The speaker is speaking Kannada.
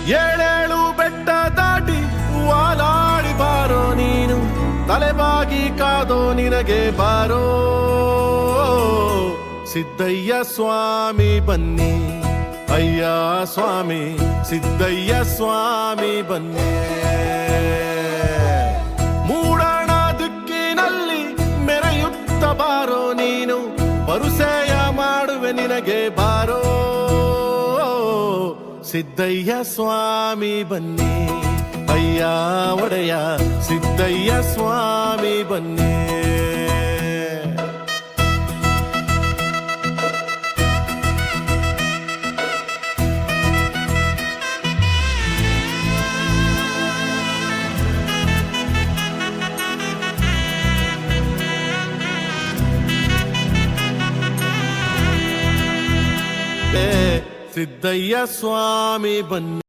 ಏಳೇಳು ಬೆಟ್ಟ ದಾಟಿ ವಾಲಾಡಿ ಬಾರೋ ನೀನು, ತಲೆಬಾಗಿ ಕಾದೋ ನಿನಗೆ ಬಾರೋ. ಸಿದ್ದಯ್ಯ ಸ್ವಾಮಿ ಬನ್ನಿ, ಅಯ್ಯ ಸ್ವಾಮಿ ಸಿದ್ದಯ್ಯ ಸ್ವಾಮಿ ಬನ್ನಿ. ಮೂಡಣ ದಿಕ್ಕಿನಲ್ಲಿ ಮೆರೆಯುತ್ತ ಬಾರೋ ನೀನು, ಪರುಸೆಯ ಮಾಡುವೆ ನಿನಗೆ ಬಾರೋ. ಸಿದ್ದಯ್ಯ ಸ್ವಾಮಿ ಬನ್ನಿ, ಅಯ್ಯ ಒಡೆಯ ಸಿದ್ದಯ್ಯ ಸ್ವಾಮಿ ಬನ್ನಿ. ಸಿದ್ದಯ್ಯ ಸ್ವಾಮಿ ಬನ್ನಿ.